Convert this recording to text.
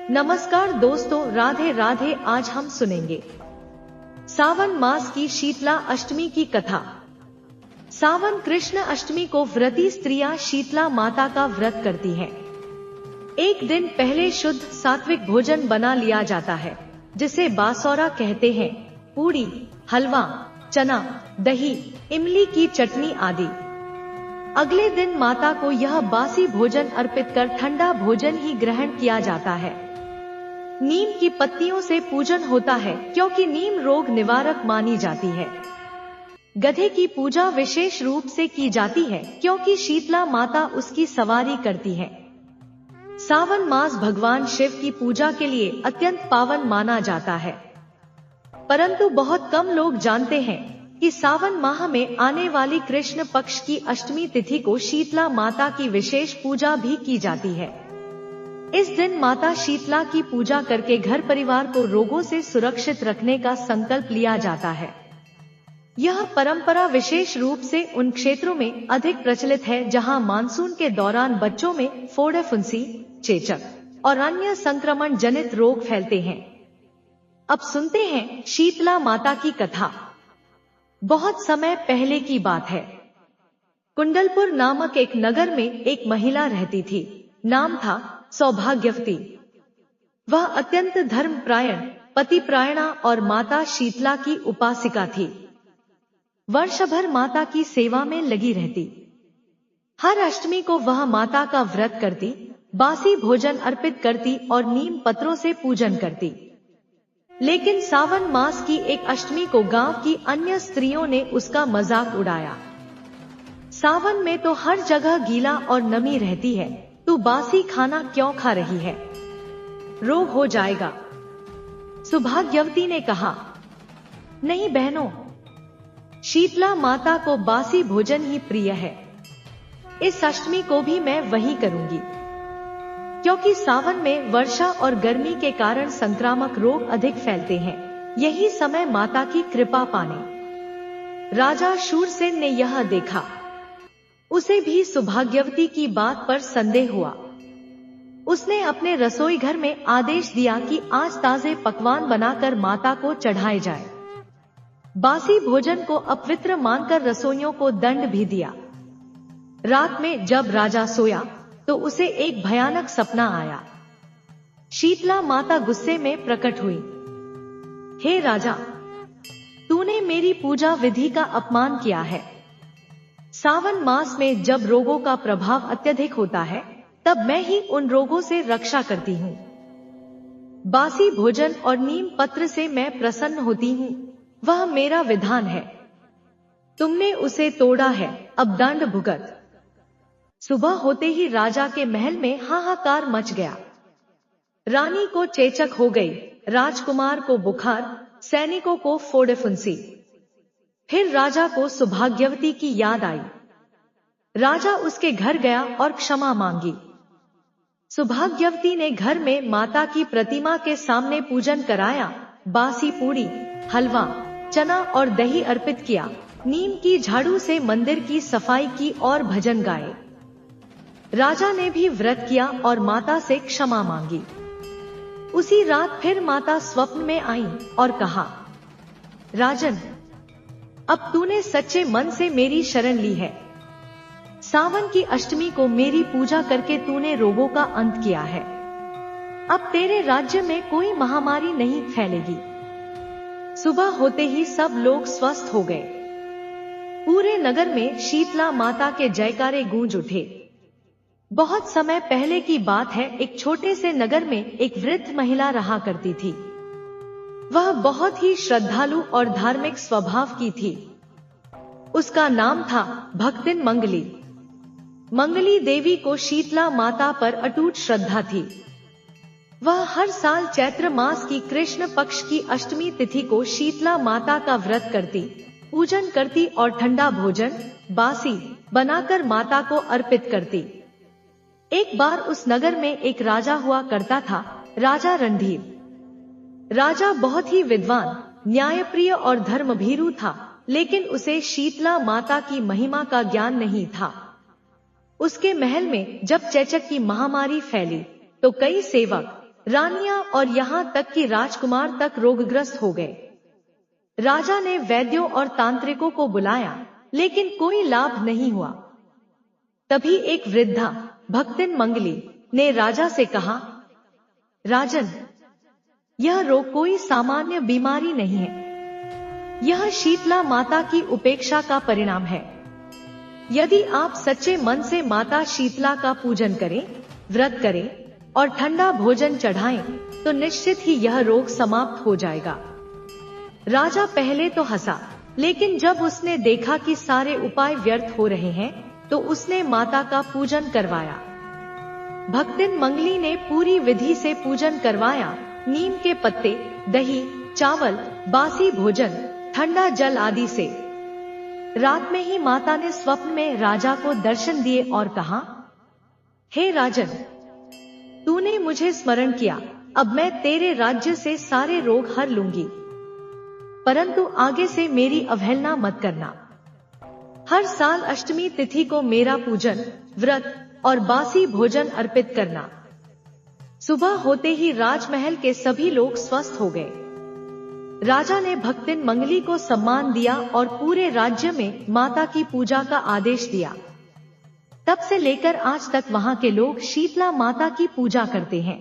नमस्कार दोस्तों, राधे राधे। आज हम सुनेंगे सावन मास की शीतला अष्टमी की कथा। सावन कृष्ण अष्टमी को व्रती स्त्रियां शीतला माता का व्रत करती हैं। एक दिन पहले शुद्ध सात्विक भोजन बना लिया जाता है, जिसे बासौरा कहते हैं। पूड़ी, हलवा, चना, दही, इमली की चटनी आदि। अगले दिन माता को यह बासी भोजन अर्पित कर ठंडा भोजन ही ग्रहण किया जाता है। नीम की पत्तियों से पूजन होता है, क्योंकि नीम रोग निवारक मानी जाती है। गधे की पूजा विशेष रूप से की जाती है, क्योंकि शीतला माता उसकी सवारी करती है। सावन मास भगवान शिव की पूजा के लिए अत्यंत पावन माना जाता है, परंतु बहुत कम लोग जानते हैं कि सावन माह में आने वाली कृष्ण पक्ष की अष्टमी तिथि को शीतला माता की विशेष पूजा भी की जाती है। इस दिन माता शीतला की पूजा करके घर परिवार को रोगों से सुरक्षित रखने का संकल्प लिया जाता है। यह परंपरा विशेष रूप से उन क्षेत्रों में अधिक प्रचलित है जहां मानसून के दौरान बच्चों में फोड़े, फुंसी, चेचक और अन्य संक्रमण जनित रोग फैलते हैं। अब सुनते हैं शीतला माता की कथा। बहुत समय पहले की बात है। कुंडलपुर नामक एक नगर में एक महिला रहती थी। नाम था सौभाग्यवती। वह अत्यंत धर्मपरायण, पतिपरायणा और माता शीतला की उपासिका थी। वर्ष भर माता की सेवा में लगी रहती। हर अष्टमी को वह माता का व्रत करती, बासी भोजन अर्पित करती और नीम पत्रों से पूजन करती। लेकिन सावन मास की एक अष्टमी को गांव की अन्य स्त्रियों ने उसका मजाक उड़ाया। सावन में तो हर जगह गीला और नमी रहती है, तू बासी खाना क्यों खा रही है? रोग हो जाएगा। सौभाग्यवती ने कहा, नहीं बहनों, शीतला माता को बासी भोजन ही प्रिय है। इस अष्टमी को भी मैं वही करूंगी, क्योंकि सावन में वर्षा और गर्मी के कारण संक्रामक रोग अधिक फैलते हैं। यही समय माता की कृपा पाने। राजा शूरसेन ने यह देखा। उसे भी सौभाग्यवती की बात पर संदेह हुआ। उसने अपने रसोई घर में आदेश दिया कि आज ताजे पकवान बनाकर माता को चढ़ाए जाए। बासी भोजन को अपवित्र मानकर रसोइयों को दंड भी दिया। रात में जब राजा सोया तो उसे एक भयानक सपना आया। शीतला माता गुस्से में प्रकट हुई। हे राजा, तूने मेरी पूजा विधि का अपमान किया है। सावन मास में जब रोगों का प्रभाव अत्यधिक होता है, तब मैं ही उन रोगों से रक्षा करती हूँ। बासी भोजन और नीम पत्र से मैं प्रसन्न होती हूँ, वह मेरा विधान है। तुमने उसे तोड़ा है, अब दंड भुगत। सुबह होते ही राजा के महल में हाहाकार मच गया। रानी को चेचक हो गई, राजकुमार को बुखार, सैनिकों को फोड़े, फुंसी। फिर राजा को सौभाग्यवती की याद आई। राजा उसके घर गया और क्षमा मांगी। सौभाग्यवती ने घर में माता की प्रतिमा के सामने पूजन कराया, बासी पूड़ी, हलवा, चना और दही अर्पित किया, नीम की झाड़ू से मंदिर की सफाई की और भजन गाए। राजा ने भी व्रत किया और माता से क्षमा मांगी। उसी रात फिर माता स्वप्न में आई और कहा, राजन, अब तूने सच्चे मन से मेरी शरण ली है। सावन की अष्टमी को मेरी पूजा करके तूने रोगों का अंत किया है। अब तेरे राज्य में कोई महामारी नहीं फैलेगी। सुबह होते ही सब लोग स्वस्थ हो गए। पूरे नगर में शीतला माता के जयकारे गूंज उठे। बहुत समय पहले की बात है। एक छोटे से नगर में एक वृद्ध महिला रहा करती थी। वह बहुत ही श्रद्धालु और धार्मिक स्वभाव की थी। उसका नाम था भक्तिन मंगली। मंगली देवी को शीतला माता पर अटूट श्रद्धा थी। वह हर साल चैत्र मास की कृष्ण पक्ष की अष्टमी तिथि को शीतला माता का व्रत करती, पूजन करती और ठंडा भोजन बासी बनाकर माता को अर्पित करती। एक बार उस नगर में एक राजा हुआ करता था, राजा रणधीर। राजा बहुत ही विद्वान, न्यायप्रिय और धर्मभीरू था, लेकिन उसे शीतला माता की महिमा का ज्ञान नहीं था। उसके महल में जब चेचक की महामारी फैली तो कई सेवक, रानियां और यहाँ तक कि राजकुमार तक रोगग्रस्त हो गए। राजा ने वैद्यों और तांत्रिकों को बुलाया, लेकिन कोई लाभ नहीं हुआ। तभी एक वृद्धा भक्तिन मंगली ने राजा से कहा, राजन, यह रोग कोई सामान्य बीमारी नहीं है। यह शीतला माता की उपेक्षा का परिणाम है। यदि आप सच्चे मन से माता शीतला का पूजन करें, व्रत करें और ठंडा भोजन चढ़ाएं, तो निश्चित ही यह रोग समाप्त हो जाएगा। राजा पहले तो हंसा, लेकिन जब उसने देखा कि सारे उपाय व्यर्थ हो रहे हैं, तो उसने माता का पूजन करवाया। भक्तिन मंगली ने पूरी विधि से पूजन करवाया। नीम के पत्ते, दही, चावल, बासी भोजन, ठंडा जल आदि से। रात में ही माता ने स्वप्न में राजा को दर्शन दिए और कहा, हे राजन, तूने मुझे स्मरण किया, अब मैं तेरे राज्य से सारे रोग हर लूंगी, परंतु आगे से मेरी अवहेलना मत करना। हर साल अष्टमी तिथि को मेरा पूजन, व्रत और बासी भोजन अर्पित करना। सुबह होते ही राजमहल के सभी लोग स्वस्थ हो गए। राजा ने भक्तिन मंगली को सम्मान दिया और पूरे राज्य में माता की पूजा का आदेश दिया। तब से लेकर आज तक वहां के लोग शीतला माता की पूजा करते हैं।